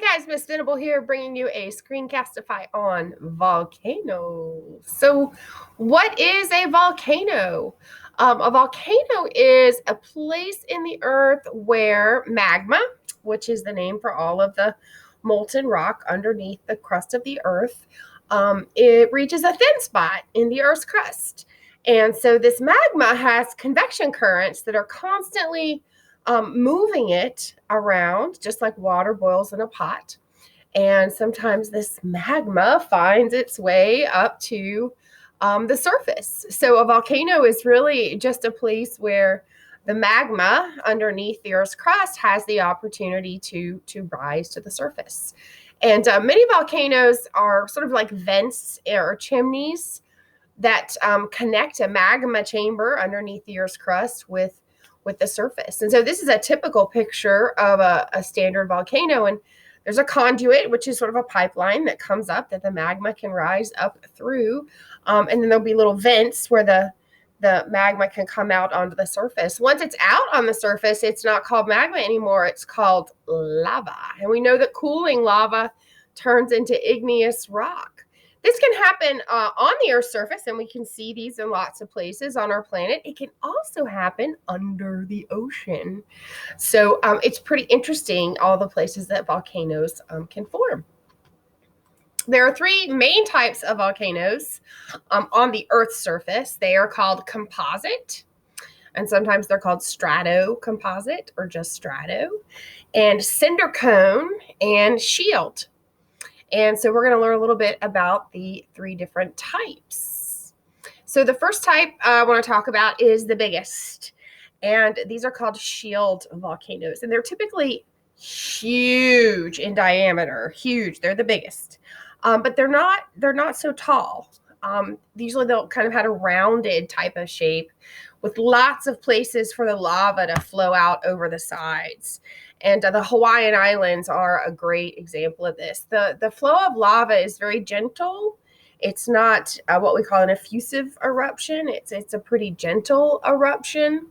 guys, Miss Venable here, bringing you a screencastify on volcanoes. So what is a volcano? A volcano is a place in the earth where magma, which is the name for all of the molten rock underneath the crust of the earth, it reaches a thin spot in the earth's crust. And so this magma has convection currents that are constantly moving it around, just like water boils in a pot. And sometimes this magma finds its way up to the surface. So a volcano is really just a place where the magma underneath the Earth's crust has the opportunity to rise to the surface. And many volcanoes are sort of like vents or chimneys that connect a magma chamber underneath the Earth's crust with the surface. And so this is a typical picture of a standard volcano. And there's a conduit, which is sort of a pipeline that comes up that the magma can rise up through. And then there'll be little vents where the magma can come out onto the surface. Once it's out on the surface, it's not called magma anymore. It's called lava. And we know that cooling lava turns into igneous rock. This can happen on the Earth's surface, and we can see these in lots of places on our planet. It can also happen under the ocean. So it's pretty interesting, all the places that volcanoes can form. There are three main types of volcanoes on the Earth's surface. They are called composite, and sometimes they're called strato-composite or just strato, and cinder cone, and shield. And so we're going to learn a little bit about the three different types. So the first type I want to talk about is the biggest. And these are called shield volcanoes. And they're typically huge in diameter, huge. They're the biggest. But they're not so tall. Usually they'll kind of have a rounded type of shape with lots of places for the lava to flow out over the sides. And the Hawaiian Islands are a great example of this. The flow of lava is very gentle. It's not what we call an effusive eruption. It's a pretty gentle eruption.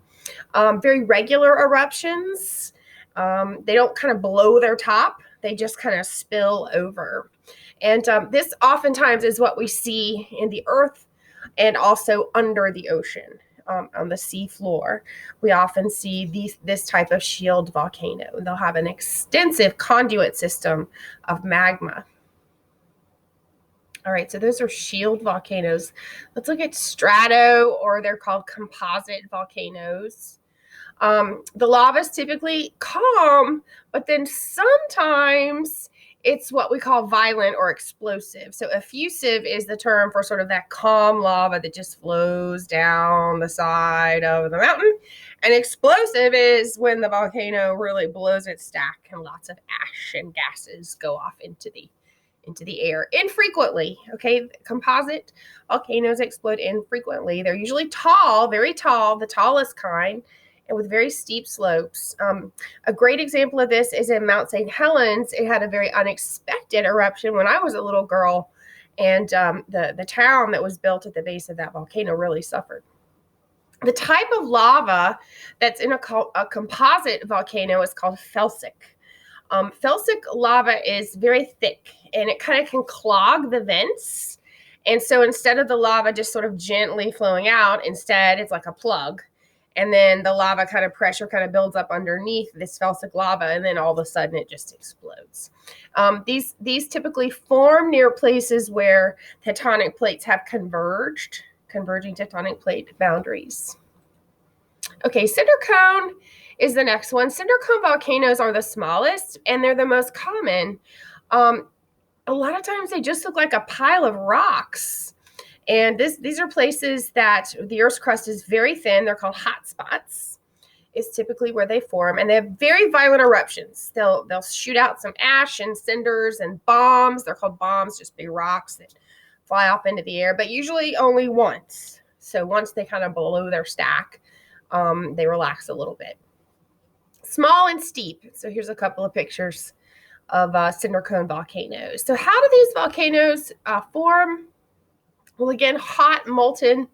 Very regular eruptions. They don't kind of blow their top. They just kind of spill over. And this oftentimes is what we see in the earth and also under the ocean. On the sea floor, we often see this type of shield volcano. They'll have an extensive conduit system of magma. All right, so those are shield volcanoes. Let's look at strato, or they're called composite volcanoes. The lava is typically calm, but then sometimes it's what we call violent or explosive. So effusive is the term for sort of that calm lava that just flows down the side of the mountain. And explosive is when the volcano really blows its stack and lots of ash and gases go off into the air infrequently. Okay, composite volcanoes explode infrequently. They're usually tall, very tall, the tallest kind, and with very steep slopes. A great example of this is in Mount St. Helens. It had a very unexpected eruption when I was a little girl, and the town that was built at the base of that volcano really suffered. The type of lava that's in a composite volcano is called felsic. Felsic lava is very thick, and it kind of can clog the vents. And so instead of the lava just sort of gently flowing out, instead it's like a plug. And then the lava pressure builds up underneath this felsic lava, and then all of a sudden it just explodes. These typically form near places where tectonic plates have converging tectonic plate boundaries. Okay, cinder cone is the next one. Cinder cone volcanoes are the smallest, and they're the most common. A lot of times they just look like a pile of rocks. And these are places that the Earth's crust is very thin. They're called hot spots. Is typically where they form, and they have very violent eruptions. They'll shoot out some ash and cinders and bombs. They're called bombs, just big rocks that fly off into the air, but usually only once. So once they kind of blow their stack, they relax a little bit. Small and steep. So here's a couple of pictures of cinder cone volcanoes. So how do these volcanoes form? Well, again, hot molten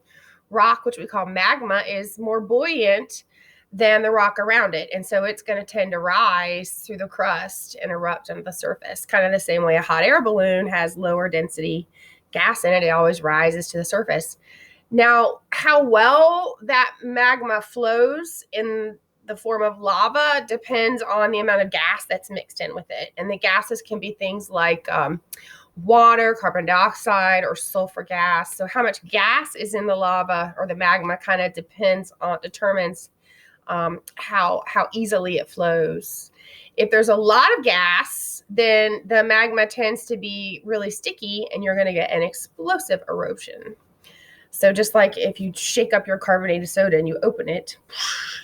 rock, which we call magma, is more buoyant than the rock around it. And so it's going to tend to rise through the crust and erupt on the surface, kind of the same way a hot air balloon has lower density gas in it. It always rises to the surface. Now, how well that magma flows in the form of lava depends on the amount of gas that's mixed in with it. And the gases can be things like water, carbon dioxide, or sulfur gas. So how much gas is in the lava or the magma kind of determines how easily it flows. If there's a lot of gas, then the magma tends to be really sticky and you're going to get an explosive eruption. So just like if you shake up your carbonated soda and you open it,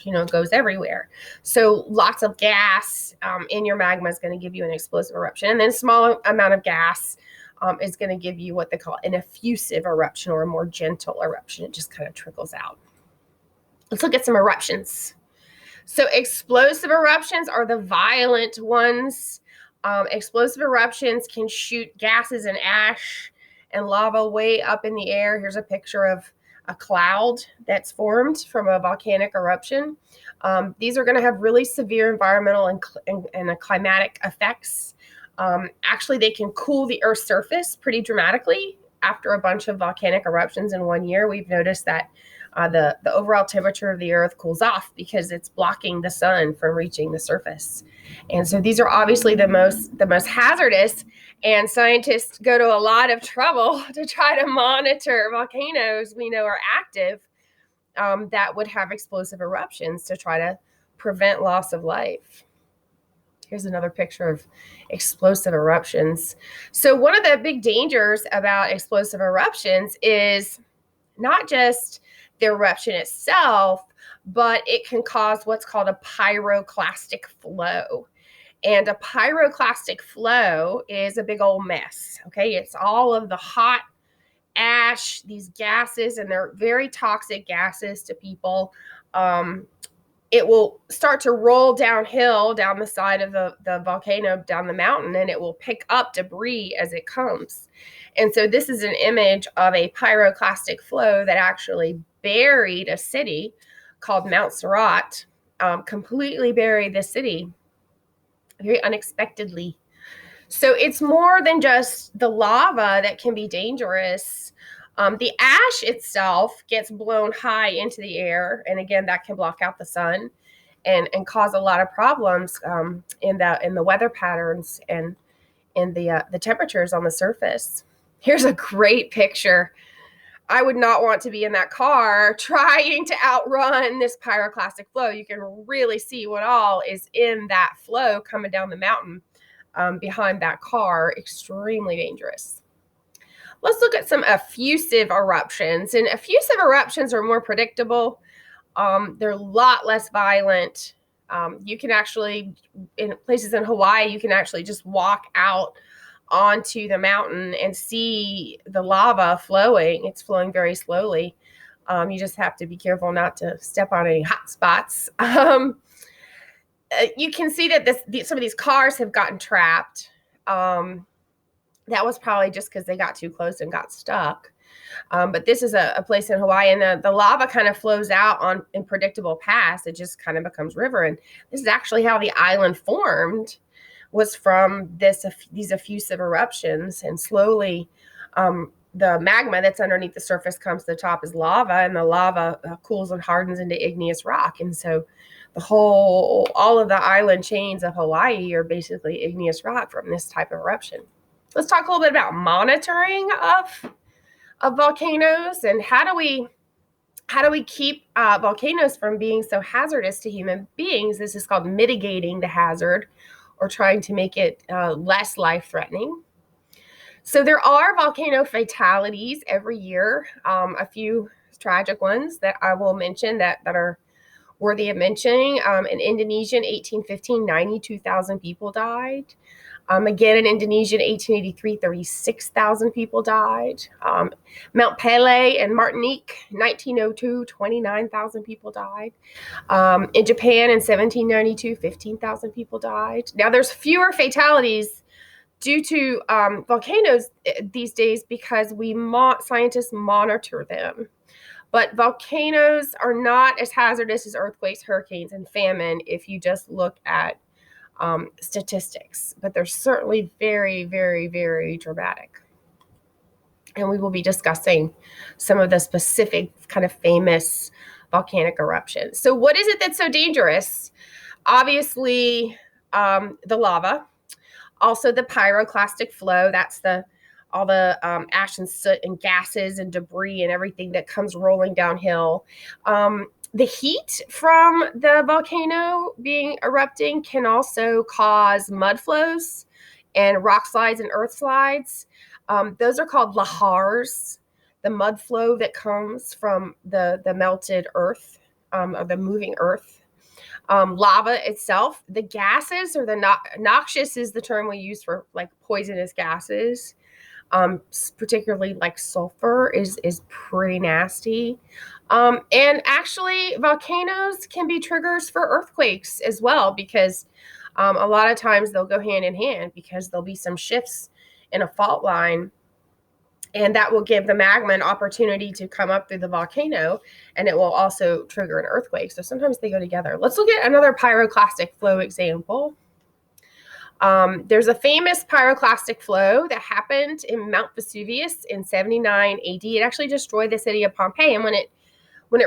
it goes everywhere. So lots of gas in your magma is going to give you an explosive eruption. And then a small amount of gas is going to give you what they call an effusive eruption, or a more gentle eruption. It just kind of trickles out. Let's look at some eruptions. So explosive eruptions are the violent ones. Explosive eruptions can shoot gases and ash and lava way up in the air. Here's a picture of a cloud that's formed from a volcanic eruption. These are going to have really severe environmental and climatic effects. Actually, they can cool the Earth's surface pretty dramatically. After a bunch of volcanic eruptions in 1 year, we've noticed that the overall temperature of the Earth cools off because it's blocking the sun from reaching the surface. And so these are obviously the most hazardous, and scientists go to a lot of trouble to try to monitor volcanoes we know are active that would have explosive eruptions to try to prevent loss of life. Here's another picture of explosive eruptions. So one of the big dangers about explosive eruptions is not just the eruption itself, but it can cause what's called a pyroclastic flow. And a pyroclastic flow is a big old mess, okay? It's all of the hot ash, these gases, and they're very toxic gases to people. It will start to roll downhill down the side of the volcano, down the mountain, and it will pick up debris as it comes. And so this is an image of a pyroclastic flow that actually buried a city called Mount Serrat, completely buried the city very unexpectedly. So it's more than just the lava that can be dangerous. The ash itself gets blown high into the air, and again, that can block out the sun and cause a lot of problems in the weather patterns and in the temperatures on the surface. Here's a great picture. I would not want to be in that car trying to outrun this pyroclastic flow. You can really see what all is in that flow coming down the mountain behind that car. Extremely dangerous. Let's look at some effusive eruptions. And effusive eruptions are more predictable. They're a lot less violent. You can actually, in places in Hawaii, you can actually just walk out onto the mountain and see the lava flowing. It's flowing very slowly. You just have to be careful not to step on any hot spots. You can see that some of these cars have gotten trapped. That was probably just because they got too close and got stuck. But this is a place in Hawaii, and the lava kind of flows out in predictable paths. It just kind of becomes river. And this is actually how the island formed, was from these effusive eruptions. And slowly the magma that's underneath the surface comes to the top as lava, and the lava cools and hardens into igneous rock. And so all of the island chains of Hawaii are basically igneous rock from this type of eruption. Let's talk a little bit about monitoring of volcanoes, and how do we keep volcanoes from being so hazardous to human beings. This is called mitigating the hazard, or trying to make it less life-threatening. So there are volcano fatalities every year, a few tragic ones that I will mention that are worthy of mentioning. In Indonesia in 1815, 92,000 people died. Again, in Indonesia in 1883, 36,000 people died. Mount Pele in Martinique, 1902, 29,000 people died. In Japan in 1792, 15,000 people died. Now, there's fewer fatalities due to volcanoes these days because scientists monitor them. But volcanoes are not as hazardous as earthquakes, hurricanes, and famine if you just look at statistics. But they're certainly very, very, very dramatic. And we will be discussing some of the specific kind of famous volcanic eruptions. So what is it that's so dangerous? Obviously, the lava, also the pyroclastic flow. That's all the ash and soot and gases and debris and everything that comes rolling downhill. The heat from the volcano being erupting can also cause mud flows and rock slides and earth slides. Those are called lahars, the mud flow that comes from the melted earth, or the moving earth. Lava itself, the gases, or the noxious is the term we use for like poisonous gases. Particularly like sulfur is pretty nasty. And actually, volcanoes can be triggers for earthquakes as well, because a lot of times they'll go hand in hand, because there'll be some shifts in a fault line, and that will give the magma an opportunity to come up through the volcano, and it will also trigger an earthquake. So sometimes they go together. Let's look at another pyroclastic flow example. There's a famous pyroclastic flow that happened in Mount Vesuvius in 79 AD. It actually destroyed the city of Pompeii, and when it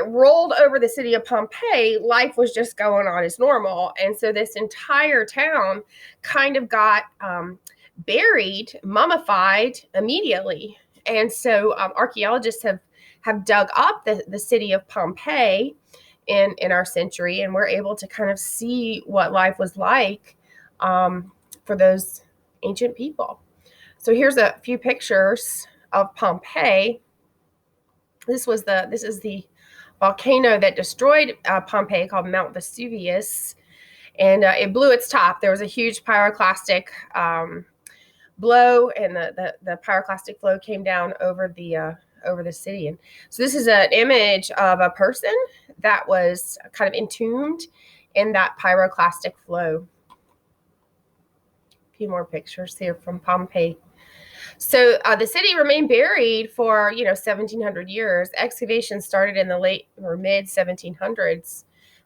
rolled over the city of Pompeii, life was just going on as normal. And so this entire town kind of got buried, mummified immediately. And so archaeologists have dug up the city of Pompeii in our century, and we're able to kind of see what life was like for those ancient people. So here's a few pictures of Pompeii. This is the volcano that destroyed Pompeii, called Mount Vesuvius, and it blew its top. There was a huge pyroclastic blow, and the pyroclastic flow came down over the city. And so this is an image of a person that was kind of entombed in that pyroclastic flow. A few more pictures here from Pompeii. So the city remained buried for 1,700 years. Excavations started in the late or mid 1700s.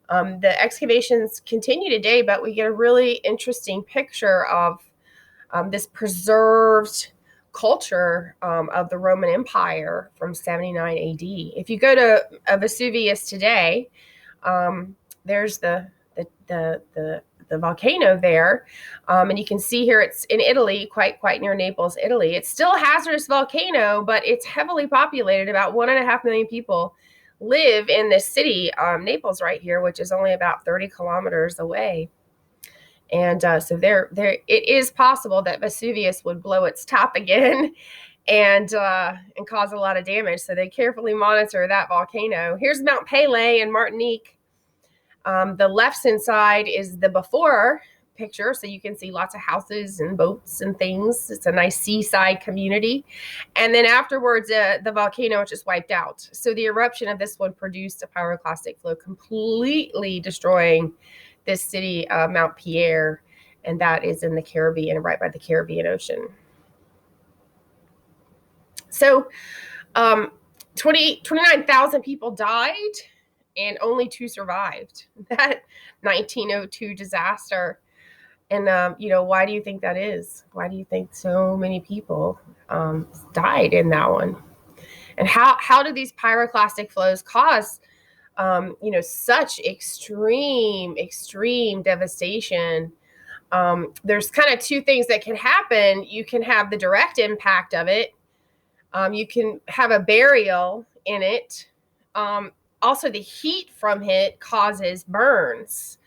The excavations continue today, but we get a really interesting picture of this preserved culture of the Roman Empire from 79 AD. If you go to Vesuvius today, there's the volcano there, and you can see here it's in Italy, quite near Naples, Italy. It's still a hazardous volcano, but it's heavily populated. About 1.5 million people live in this city, Naples, right here, which is only about 30 kilometers away. And so there, it is possible that Vesuvius would blow its top again and cause a lot of damage. So they carefully monitor that volcano. Here's Mount Pele in Martinique. The left-hand side is the before picture, so you can see lots of houses and boats and things. It's a nice seaside community. And then afterwards, the volcano just wiped out. So the eruption of this one produced a pyroclastic flow, completely destroying this city, Mount Pierre, and that is in the Caribbean, right by the Caribbean Ocean. So 29,000 people died, and only 2 survived that 1902 disaster. And, why do you think that is? Why do you think so many people died in that one? And how do these pyroclastic flows cause, such extreme devastation? There's kind of 2 things that can happen. You can have the direct impact of it. You can have a burial in it. Also, the heat from it causes burns.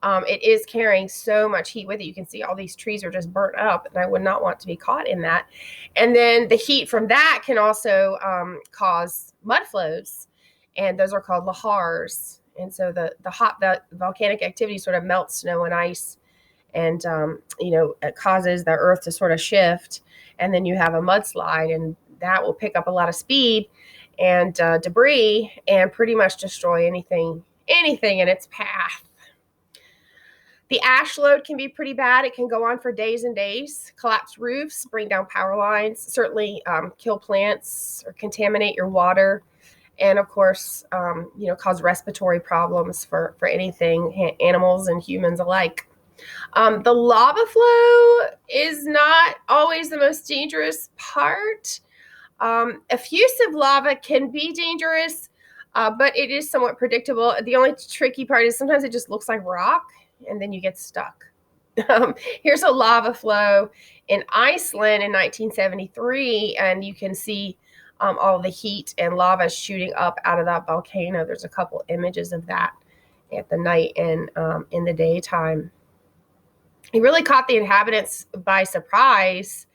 It is carrying so much heat with it. You can see all these trees are just burnt up, and I would not want to be caught in that. And then the heat from that can also cause mud flows, and those are called lahars. And so the volcanic activity sort of melts snow and ice, and it causes the earth to sort of shift, and then you have a mudslide, and that will pick up a lot of speed and debris and pretty much destroy anything in its path. The ash load can be pretty bad. It can go on for days and days, collapse roofs, bring down power lines, certainly kill plants or contaminate your water. and of course, cause respiratory problems for anything, animals and humans alike. The lava flow is not always the most dangerous part. Effusive lava can be dangerous, but it is somewhat predictable. The only tricky part is sometimes it just looks like rock, and then you get stuck. Here's a lava flow in Iceland in 1973, and you can see all the heat and lava shooting up out of that volcano. There's a couple images of that at the night and in the daytime. It really caught the inhabitants by surprise.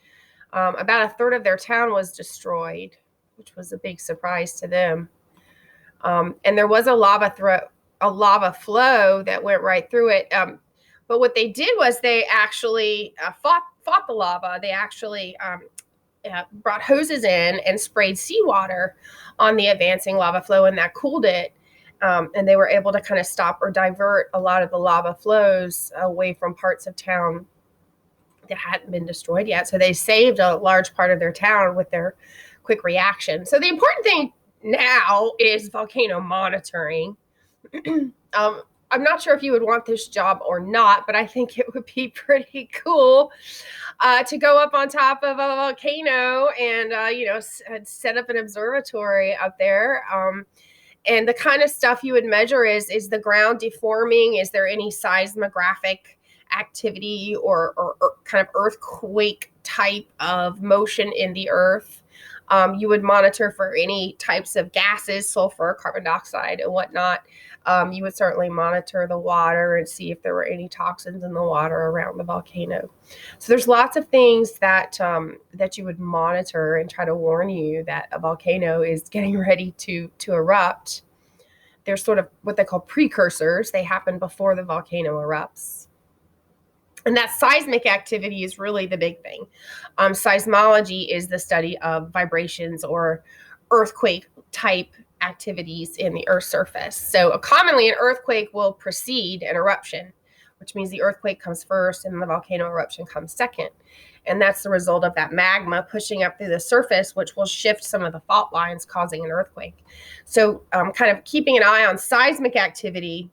About a third of their town was destroyed, which was a big surprise to them. And there was a lava flow that went right through it. But what they did was they actually fought the lava. They actually brought hoses in and sprayed seawater on the advancing lava flow, and that cooled it. And they were able to kind of stop or divert a lot of the lava flows away from parts of town that hadn't been destroyed yet. So they saved a large part of their town with their quick reaction. So the important thing now is volcano monitoring. I'm not sure if you would want this job or not, but I think it would be pretty cool to go up on top of a volcano and, set up an observatory up there. And the kind of stuff you would measure is the ground deforming? Is there any seismographic activity or kind of earthquake type of motion in the earth? You would monitor for any types of gases, sulfur, carbon dioxide, and whatnot. You would certainly monitor the water and see if there were any toxins in the water around the volcano. So there's lots of things that you would monitor and try to warn you that a volcano is getting ready to erupt. There's sort of what they call precursors. They happen before the volcano erupts. And that seismic activity is really the big thing. Seismology is the study of vibrations or earthquake type activities in the Earth's surface. So commonly an earthquake will precede an eruption, which means the earthquake comes first and the volcano eruption comes second. And that's the result of that magma pushing up through the surface, which will shift some of the fault lines, causing an earthquake. So kind of keeping an eye on seismic activity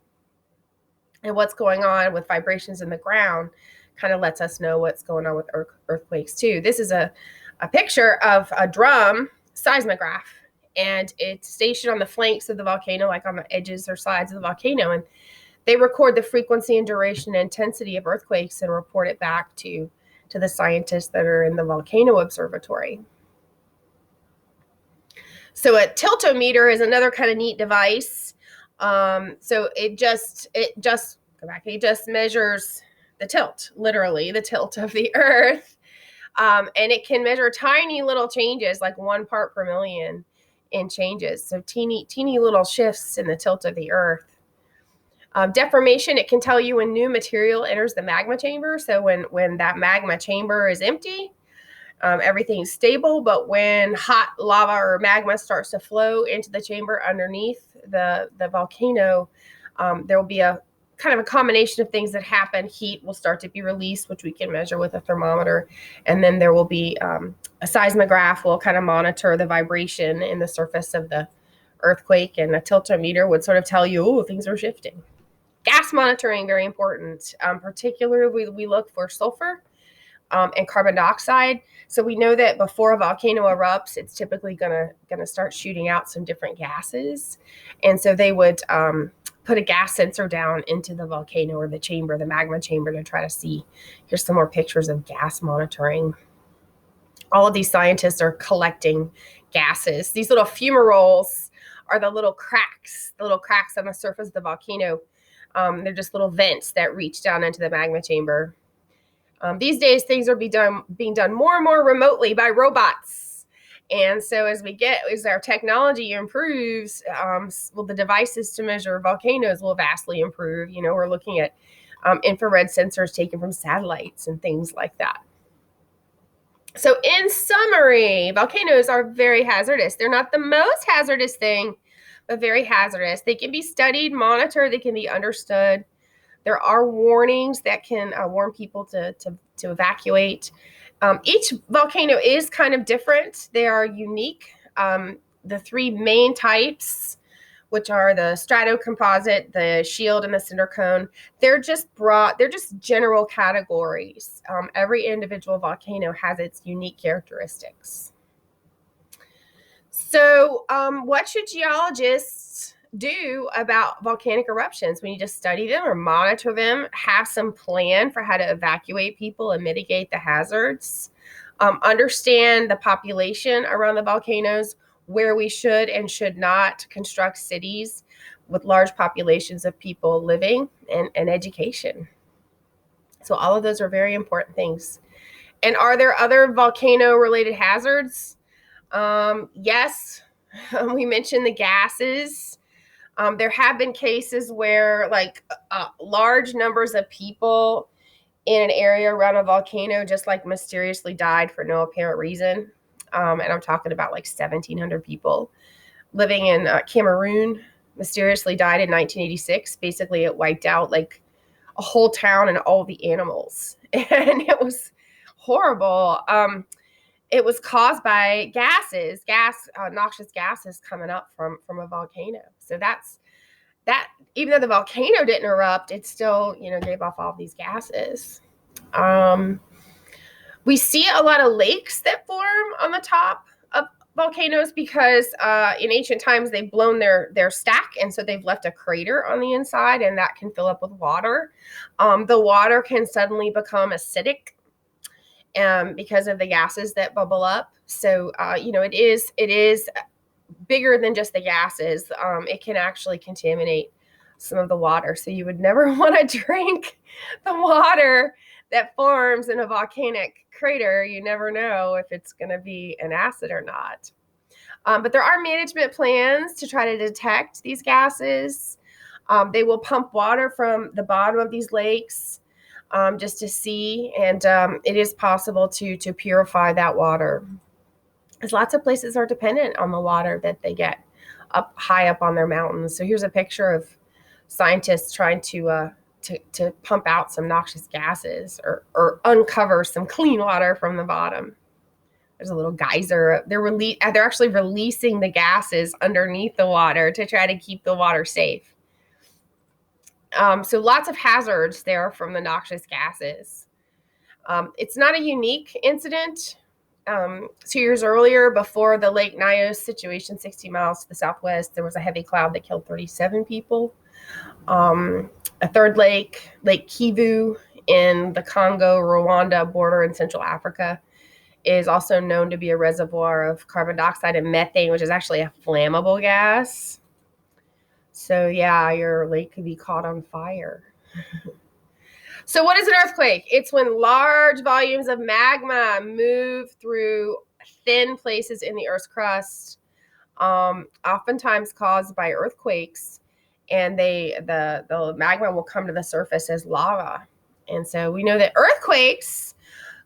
and what's going on with vibrations in the ground kind of lets us know what's going on with earthquakes too. This is a picture of a drum seismograph, and it's stationed on the flanks of the volcano, like on the edges or sides of the volcano. And they record the frequency and duration and intensity of earthquakes and report it back to the scientists that are in the volcano observatory. So a tiltometer is another kind of neat device. So it just measures the tilt, literally the tilt of the earth. And it can measure tiny little changes, like 1 part per million in changes. So teeny little shifts in the tilt of the earth. Deformation, it can tell you when new material enters the magma chamber. So when that magma chamber is empty, everything's stable. But when hot lava or magma starts to flow into the chamber underneath the volcano, there will be a kind of a combination of things that happen. Heat will start to be released, which we can measure with a thermometer. And then there will be a seismograph will kind of monitor the vibration in the surface of the earthquake. And a tiltometer would sort of tell you, oh, things are shifting. Gas monitoring, very important. Particularly, we look for sulfur and carbon dioxide. So we know that before a volcano erupts, it's typically gonna start shooting out some different gases. And so they would put a gas sensor down into the volcano or the chamber, the magma chamber, to try to see. Here's some more pictures of gas monitoring. All of these scientists are collecting gases. These little fumaroles are the little cracks on the surface of the volcano. They're just little vents that reach down into the magma chamber. These days, things are being done more and more remotely by robots. And so as our technology improves, the devices to measure volcanoes will vastly improve. We're looking at infrared sensors taken from satellites and things like that. So in summary, volcanoes are very hazardous. They're not the most hazardous thing, but very hazardous. They can be studied, monitored, they can be understood. There are warnings that can warn people to evacuate. Each volcano is kind of different. They are unique. the three main types, which are the stratocomposite, the shield, and the cinder cone. They're just general categories. Every individual volcano has its unique characteristics. So what should geologists do about volcanic eruptions? We need to study them or monitor them, have some plan for how to evacuate people and mitigate the hazards, understand the population around the volcanoes, where we should and should not construct cities with large populations of people living, and education. So all of those are very important things. And are there other volcano-related hazards? Yes, we mentioned the gases. There have been cases where large numbers of people in an area around a volcano just mysteriously died for no apparent reason. And I'm talking about 1,700 people living in Cameroon mysteriously died in 1986. Basically, it wiped out a whole town and all the animals. And it was horrible. It was caused by noxious gases coming up from a volcano. So that even though the volcano didn't erupt, it still, gave off all of these gases. We see a lot of lakes that form on the top of volcanoes because in ancient times they've blown their stack, and so they've left a crater on the inside, and that can fill up with water. The water can suddenly become acidic because of the gases that bubble up. So it is bigger than just the gases. It can actually contaminate some of the water. So you would never want to drink the water that forms in a volcanic crater. You never know if it's going to be an acid or not. But there are management plans to try to detect these gases. They will pump water from the bottom of these lakes just to see, and it is possible to purify that water, because lots of places are dependent on the water that they get up high up on their mountains. So here's a picture of scientists trying to pump out some noxious gases or uncover some clean water from the bottom. There's a little geyser. They're actually releasing the gases underneath the water to try to keep the water safe. So lots of hazards there from the noxious gases. It's not a unique incident. 2 years earlier, before the Lake Nyos situation, 60 miles to the southwest, there was a heavy cloud that killed 37 people. A third lake, Lake Kivu in the Congo-Rwanda border in Central Africa, is also known to be a reservoir of carbon dioxide and methane, which is actually a flammable gas. So yeah, your lake could be caught on fire. So what is an earthquake? It's when large volumes of magma move through thin places in the Earth's crust, oftentimes caused by earthquakes, and the magma will come to the surface as lava. And so we know that earthquakes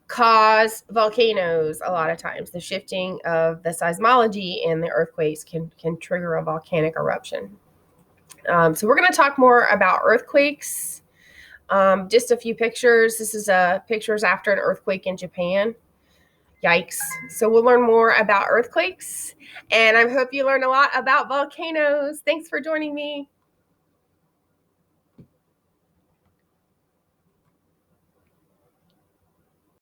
cause volcanoes a lot of times. The shifting of the seismology in the earthquakes can trigger a volcanic eruption. So we're going to talk more about earthquakes. Just a few pictures. This is pictures after an earthquake in Japan. Yikes. So we'll learn more about earthquakes, and I hope you learned a lot about volcanoes. Thanks for joining me.